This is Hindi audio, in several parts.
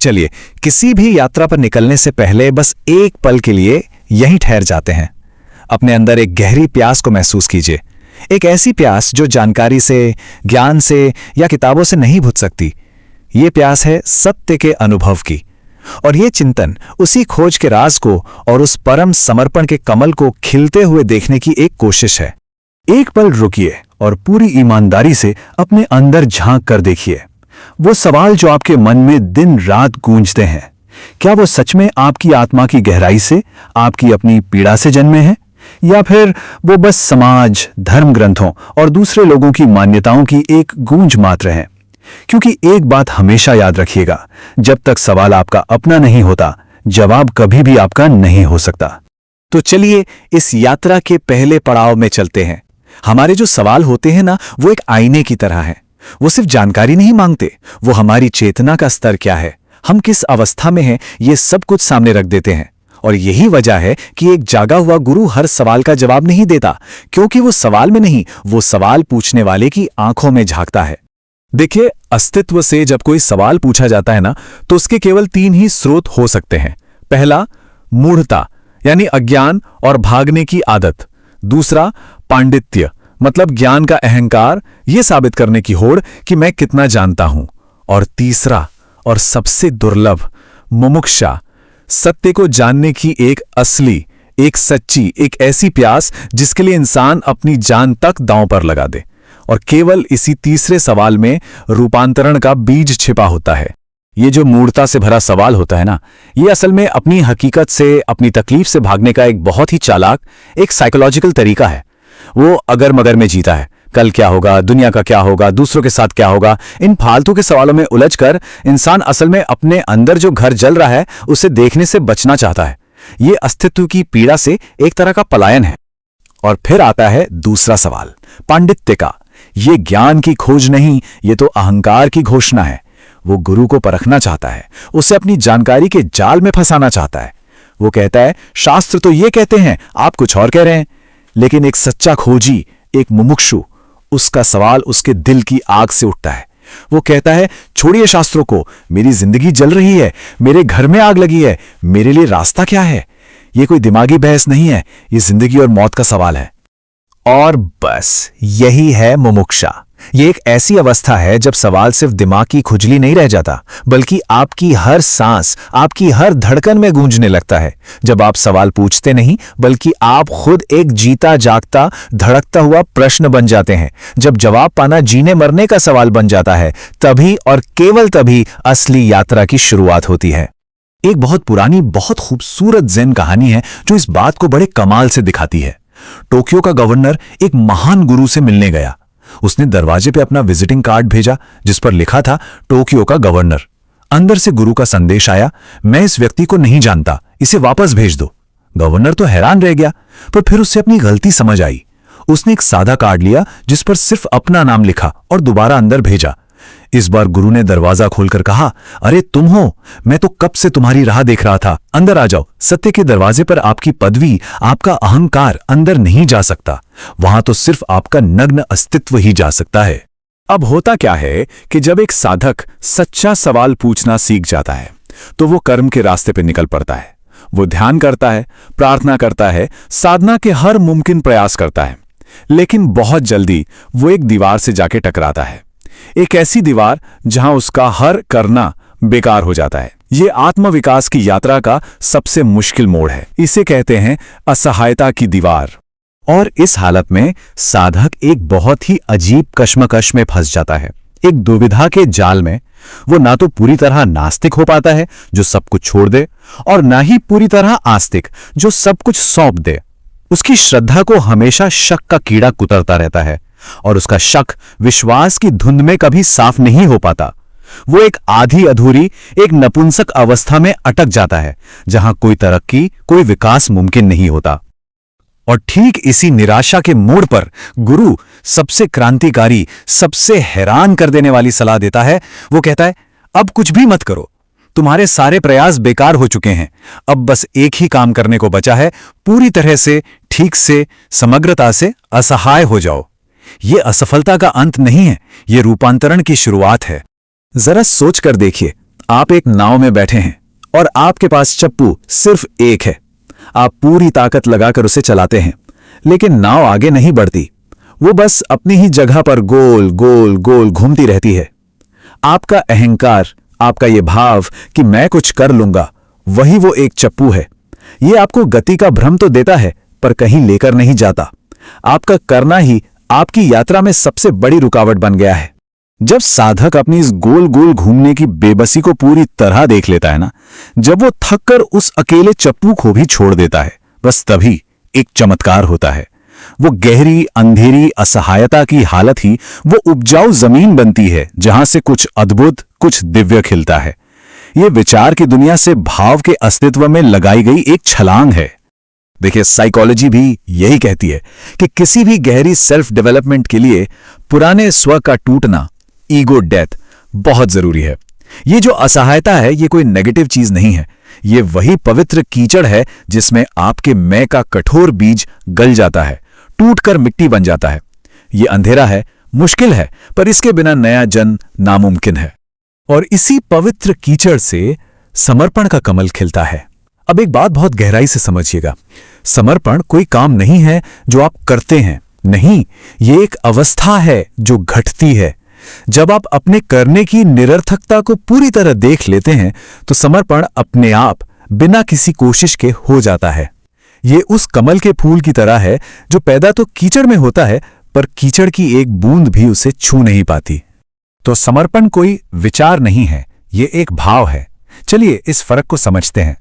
चलिए, किसी भी यात्रा पर निकलने से पहले बस एक पल के लिए यहीं ठहर जाते हैं। अपने अंदर एक गहरी प्यास को महसूस कीजिए। एक ऐसी प्यास जो जानकारी से, ज्ञान से या किताबों से नहीं बुझ सकती। ये प्यास है सत्य के अनुभव की। और ये चिंतन उसी खोज के राज को और उस परम समर्पण के कमल को खिलते हुए देखने की एक कोशिश है। एक पल रुकिए और पूरी ईमानदारी से अपने अंदर झांक कर देखिए। वो सवाल जो आपके मन में दिन रात गूंजते हैं, क्या वो सच में आपकी आत्मा की गहराई से, आपकी अपनी पीड़ा से जन्मे हैं, या फिर वो बस समाज, धर्म ग्रंथों और दूसरे लोगों की मान्यताओं की एक गूंज मात्र है? क्योंकि एक बात हमेशा याद रखिएगा, जब तक सवाल आपका अपना नहीं होता, जवाब कभी भी आपका नहीं हो सकता। तो चलिए इस यात्रा के पहले पड़ाव में चलते हैं। हमारे जो सवाल होते हैं ना, वो एक आईने की तरह है। वो सिर्फ जानकारी नहीं मांगते, वो हमारी चेतना का स्तर क्या है, हम किस अवस्था में हैं, ये सब कुछ सामने रख देते हैं। और यही वजह है कि एक जागा हुआ गुरु हर सवाल का जवाब नहीं देता, क्योंकि वो सवाल में नहीं, वो सवाल पूछने वाले की आंखों में झांकता है। देखिए, अस्तित्व से जब कोई सवाल पूछा जाता है ना, तो उसके केवल 3 ही स्रोत हो सकते हैं। पहला, मूढ़ता यानी अज्ञान और भागने की आदत। दूसरा, पांडित्य मतलब ज्ञान का अहंकार, ये साबित करने की होड़ कि मैं कितना जानता हूं। और तीसरा और सबसे दुर्लभ, मुमुक्षा, सत्य को जानने की एक असली, एक सच्ची, एक ऐसी प्यास जिसके लिए इंसान अपनी जान तक दांव पर लगा दे। और केवल इसी तीसरे सवाल में रूपांतरण का बीज छिपा होता है। ये जो मूढ़ता से भरा सवाल होता है ना, ये असल में अपनी हकीकत से, अपनी तकलीफ से भागने का एक बहुत ही चालाक, एक साइकोलॉजिकल तरीका है। वो अगर मगर में जीता है। कल क्या होगा, दुनिया का क्या होगा, दूसरों के साथ क्या होगा, इन फालतू के सवालों में उलझकर इंसान असल में अपने अंदर जो घर जल रहा है उसे देखने से बचना चाहता है। ये अस्तित्व की पीड़ा से एक तरह का पलायन है। और फिर आता है दूसरा सवाल, पांडित्य का। ये ज्ञान की खोज नहीं, ये तो अहंकार की घोषणा है। वो गुरु को परखना चाहता है, उसे अपनी जानकारी के जाल में फंसाना चाहता है। वो कहता है, शास्त्र तो ये कहते हैं, आप कुछ और कह रहे हैं। लेकिन एक सच्चा खोजी, एक मुमुक्षु, उसका सवाल उसके दिल की आग से उठता है। वो कहता है, छोड़िए शास्त्रों को, मेरी जिंदगी जल रही है, मेरे घर में आग लगी है, मेरे लिए रास्ता क्या है? ये कोई दिमागी बहस नहीं है, ये जिंदगी और मौत का सवाल है। और बस यही है मुमुक्षा। ये एक ऐसी अवस्था है जब सवाल सिर्फ दिमाग की खुजली नहीं रह जाता, बल्कि आपकी हर सांस, आपकी हर धड़कन में गूंजने लगता है। जब आप सवाल पूछते नहीं, बल्कि आप खुद एक जीता जागता, धड़कता हुआ प्रश्न बन जाते हैं। जब जवाब पाना जीने मरने का सवाल बन जाता है, तभी और केवल तभी असली यात्रा की शुरुआत होती है। एक बहुत पुरानी, बहुत खूबसूरत ज़ेन कहानी है जो इस बात को बड़े कमाल से दिखाती है। टोक्यो का गवर्नर एक महान गुरु से मिलने गया। उसने दरवाजे पे अपना विजिटिंग कार्ड भेजा जिस पर लिखा था, टोक्यो का गवर्नर। अंदर से गुरु का संदेश आया, मैं इस व्यक्ति को नहीं जानता, इसे वापस भेज दो। गवर्नर तो हैरान रह गया, पर फिर उससे अपनी गलती समझ आई। उसने एक सादा कार्ड लिया जिस पर सिर्फ अपना नाम लिखा और दोबारा अंदर भेजा। इस बार गुरु ने दरवाजा खोलकर कहा, अरे तुम हो, मैं तो कब से तुम्हारी राह देख रहा था, अंदर आ जाओ। सत्य के दरवाजे पर आपकी पदवी, आपका अहंकार अंदर नहीं जा सकता, वहां तो सिर्फ आपका नग्न अस्तित्व ही जा सकता है। अब होता क्या है कि जब एक साधक सच्चा सवाल पूछना सीख जाता है, तो वो कर्म के रास्ते पर निकल पड़ता है। वो ध्यान करता है, प्रार्थना करता है, साधना के हर मुमकिन प्रयास करता है। लेकिन बहुत जल्दी वो एक दीवार से जाके टकराता है, एक ऐसी दीवार जहां उसका हर करना बेकार हो जाता है। ये आत्मविकास की यात्रा का सबसे मुश्किल मोड़ है। इसे कहते हैं असहायता की दीवार। और इस हालत में साधक एक बहुत ही अजीब कश्मकश में फंस जाता है, एक दुविधा के जाल में। वो ना तो पूरी तरह नास्तिक हो पाता है जो सब कुछ छोड़ दे, और ना ही पूरी तरह आस्तिक जो सब कुछ सौंप दे। उसकी श्रद्धा को हमेशा शक का कीड़ा कुतरता रहता है, और उसका शक विश्वास की धुंध में कभी साफ नहीं हो पाता। वो एक आधी अधूरी, एक नपुंसक अवस्था में अटक जाता है, जहां कोई तरक्की, कोई विकास मुमकिन नहीं होता। और ठीक इसी निराशा के मोड़ पर गुरु सबसे क्रांतिकारी, सबसे हैरान कर देने वाली सलाह देता है। वो कहता है, अब कुछ भी मत करो, तुम्हारे सारे प्रयास बेकार हो चुके हैं। अब बस एक ही काम करने को बचा है, पूरी तरह से, ठीक से, समग्रता से असहाय हो जाओ। ये असफलता का अंत नहीं है, ये रूपांतरण की शुरुआत है। जरा सोच कर देखिए, आप एक नाव में बैठे हैं और आपके पास चप्पू सिर्फ एक है। आप पूरी ताकत लगाकर उसे चलाते हैं, लेकिन नाव आगे नहीं बढ़ती। वो बस अपनी ही जगह पर गोल गोल गोल घूमती रहती है। आपका अहंकार, आपका ये भाव कि मैं कुछ कर लूंगा, वही वो एक चप्पू है। ये आपको गति का भ्रम तो देता है, पर कहीं लेकर नहीं जाता। आपका करना ही आपकी यात्रा में सबसे बड़ी रुकावट बन गया है। जब साधक अपनी इस गोल गोल घूमने की बेबसी को पूरी तरह देख लेता है ना, जब वो थककर उस अकेले चप्पू को भी छोड़ देता है, बस तभी एक चमत्कार होता है। वो गहरी अंधेरी असहायता की हालत ही वो उपजाऊ जमीन बनती है, जहां से कुछ अद्भुत, कुछ दिव्य खिलता है। ये विचार की दुनिया से भाव के अस्तित्व में लगाई गई एक छलांग है। देखिए, साइकोलॉजी भी यही कहती है कि किसी भी गहरी सेल्फ डेवलपमेंट के लिए पुराने स्व का टूटना, ईगो डेथ, बहुत जरूरी है। ये जो असहायता है, ये कोई नेगेटिव चीज नहीं है। ये वही पवित्र कीचड़ है जिसमें आपके मैं का कठोर बीज गल जाता है, टूटकर मिट्टी बन जाता है। ये अंधेरा है, मुश्किल है, पर इसके बिना नया जन्म नामुमकिन है। और इसी पवित्र कीचड़ से समर्पण का कमल खिलता है। अब एक बात बहुत गहराई से समझिएगा, समर्पण कोई काम नहीं है जो आप करते हैं, नहीं, ये एक अवस्था है जो घटती है। जब आप अपने करने की निरर्थकता को पूरी तरह देख लेते हैं, तो समर्पण अपने आप बिना किसी कोशिश के हो जाता है। ये उस कमल के फूल की तरह है जो पैदा तो कीचड़ में होता है, पर कीचड़ की एक बूंद भी उसे छू नहीं पाती। तो समर्पण कोई विचार नहीं है, ये एक भाव है। चलिए इस फर्क को समझते हैं।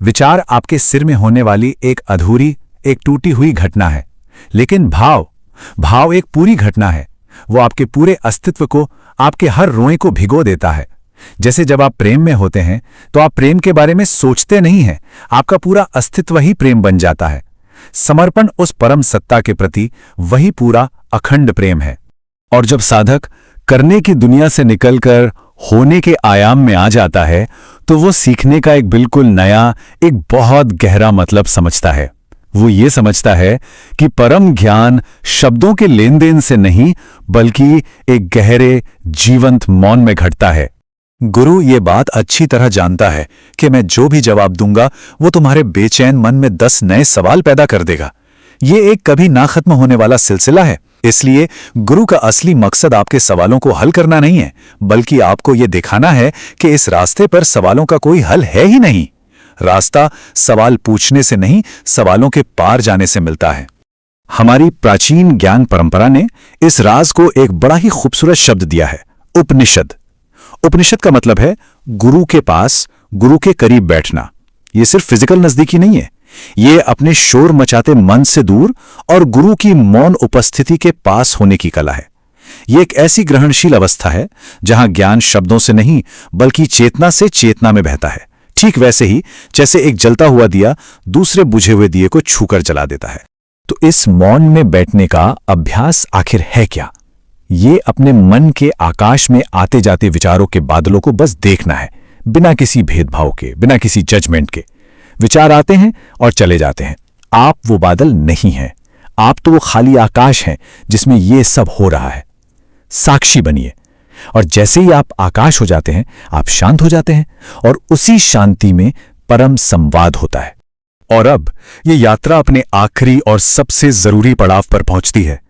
विचार आपके सिर में होने वाली एक अधूरी, एक टूटी हुई घटना है, लेकिन भाव एक पूरी घटना है। वो आपके पूरे अस्तित्व को, आपके हर रोए को भिगो देता है। जैसे जब आप प्रेम में होते हैं तो आप प्रेम के बारे में सोचते नहीं हैं, आपका पूरा अस्तित्व ही प्रेम बन जाता है। समर्पण उस परम सत्ता के प्रति वही पूरा अखंड प्रेम है। और जब साधक करने की दुनिया से निकलकर होने के आयाम में आ जाता है, तो वो सीखने का एक बिल्कुल नया, एक बहुत गहरा मतलब समझता है। वो ये समझता है कि परम ज्ञान शब्दों के लेन देन से नहीं, बल्कि एक गहरे जीवंत मौन में घटता है। गुरु ये बात अच्छी तरह जानता है कि मैं जो भी जवाब दूंगा वो तुम्हारे बेचैन मन में 10 नए सवाल पैदा कर देगा। ये एक कभी ना खत्म होने वाला सिलसिला है। इसलिए गुरु का असली मकसद आपके सवालों को हल करना नहीं है, बल्कि आपको ये दिखाना है कि इस रास्ते पर सवालों का कोई हल है ही नहीं। रास्ता सवाल पूछने से नहीं, सवालों के पार जाने से मिलता है। हमारी प्राचीन ज्ञान परंपरा ने इस राज को एक बड़ा ही खूबसूरत शब्द दिया है, उपनिषद। उपनिषद का मतलब है गुरु के पास, गुरु के करीब बैठना। ये सिर्फ फिजिकल नजदीकी नहीं है, ये अपने शोर मचाते मन से दूर और गुरु की मौन उपस्थिति के पास होने की कला है। ये एक ऐसी ग्रहणशील अवस्था है जहां ज्ञान शब्दों से नहीं, बल्कि चेतना से चेतना में बहता है। ठीक वैसे ही जैसे एक जलता हुआ दिया दूसरे बुझे हुए दिए को छूकर जला देता है। तो इस मौन में बैठने का अभ्यास आखिर है क्या? ये अपने मन के आकाश में आते जाते विचारों के बादलों को बस देखना है, बिना किसी भेदभाव के, बिना किसी जजमेंट के। विचार आते हैं और चले जाते हैं। आप वो बादल नहीं हैं, आप तो वो खाली आकाश हैं जिसमें ये सब हो रहा है। साक्षी बनिए, और जैसे ही आप आकाश हो जाते हैं, आप शांत हो जाते हैं, और उसी शांति में परम संवाद होता है। और अब ये यात्रा अपने आखिरी और सबसे जरूरी पड़ाव पर पहुंचती है।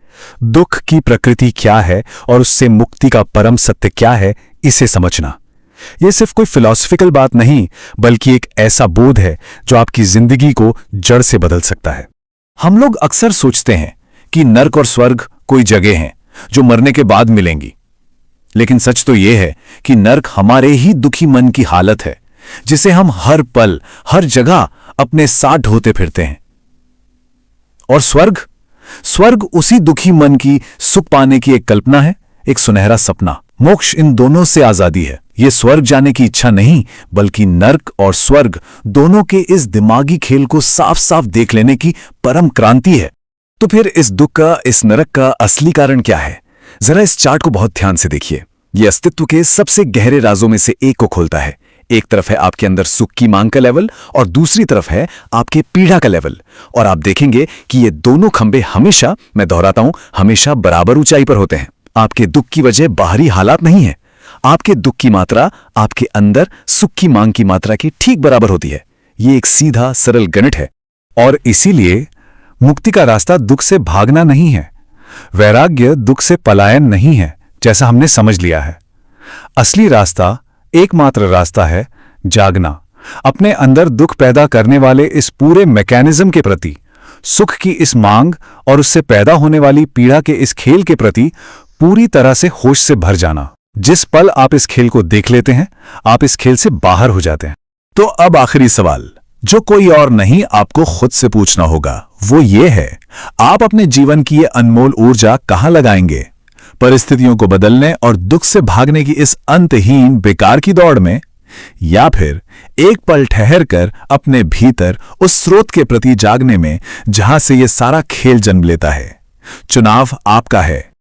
दुख की प्रकृति क्या है और उससे मुक्ति का परम सत्य क्या है, इसे समझना। यह सिर्फ कोई फिलॉसफिकल बात नहीं, बल्कि एक ऐसा बोध है जो आपकी जिंदगी को जड़ से बदल सकता है। हम लोग अक्सर सोचते हैं कि नर्क और स्वर्ग कोई जगह हैं जो मरने के बाद मिलेंगी, लेकिन सच तो यह है कि नर्क हमारे ही दुखी मन की हालत है, जिसे हम हर पल, हर जगह अपने साथ ढोते फिरते हैं। और स्वर्ग उसी दुखी मन की सुख पाने की एक कल्पना है, एक सुनहरा सपना। मोक्ष इन दोनों से आजादी है। यह स्वर्ग जाने की इच्छा नहीं, बल्कि नर्क और स्वर्ग दोनों के इस दिमागी खेल को साफ साफ देख लेने की परम क्रांति है। तो फिर इस दुख का, इस नरक का असली कारण क्या है? जरा इस चार्ट को बहुत ध्यान से देखिए। यह अस्तित्व के सबसे गहरे राजों में से एक को खोलता है। एक तरफ है आपके अंदर सुख की मांग का लेवल, और दूसरी तरफ है आपके पीड़ा का लेवल। और आप देखेंगे कि ये दोनों खंबे हमेशा, मैं दोहराता हूं, हमेशा बराबर ऊंचाई पर होते हैं। आपके दुख की वजह बाहरी हालात नहीं है, आपके दुख की मात्रा आपके अंदर सुख की मांग की मात्रा की ठीक बराबर होती है। ये एक सीधा सरल गणित है। और इसीलिए मुक्ति का रास्ता दुख से भागना नहीं है, वैराग्य दुख से पलायन नहीं है, जैसा हमने समझ लिया है। असली रास्ता, एकमात्र रास्ता है जागना, अपने अंदर दुख पैदा करने वाले इस पूरे मैकेनिज्म के प्रति, सुख की इस मांग और उससे पैदा होने वाली पीड़ा के इस खेल के प्रति पूरी तरह से होश से भर जाना। जिस पल आप इस खेल को देख लेते हैं, आप इस खेल से बाहर हो जाते हैं। तो अब आखिरी सवाल, जो कोई और नहीं आपको खुद से पूछना होगा, वो ये है, आप अपने जीवन की ये अनमोल ऊर्जा कहां लगाएंगे? परिस्थितियों को बदलने और दुख से भागने की इस अंतहीन बेकार की दौड़ में, या फिर एक पल ठहर कर अपने भीतर उस स्रोत के प्रति जागने में जहां से ये सारा खेल जन्म लेता है? चुनाव आपका है।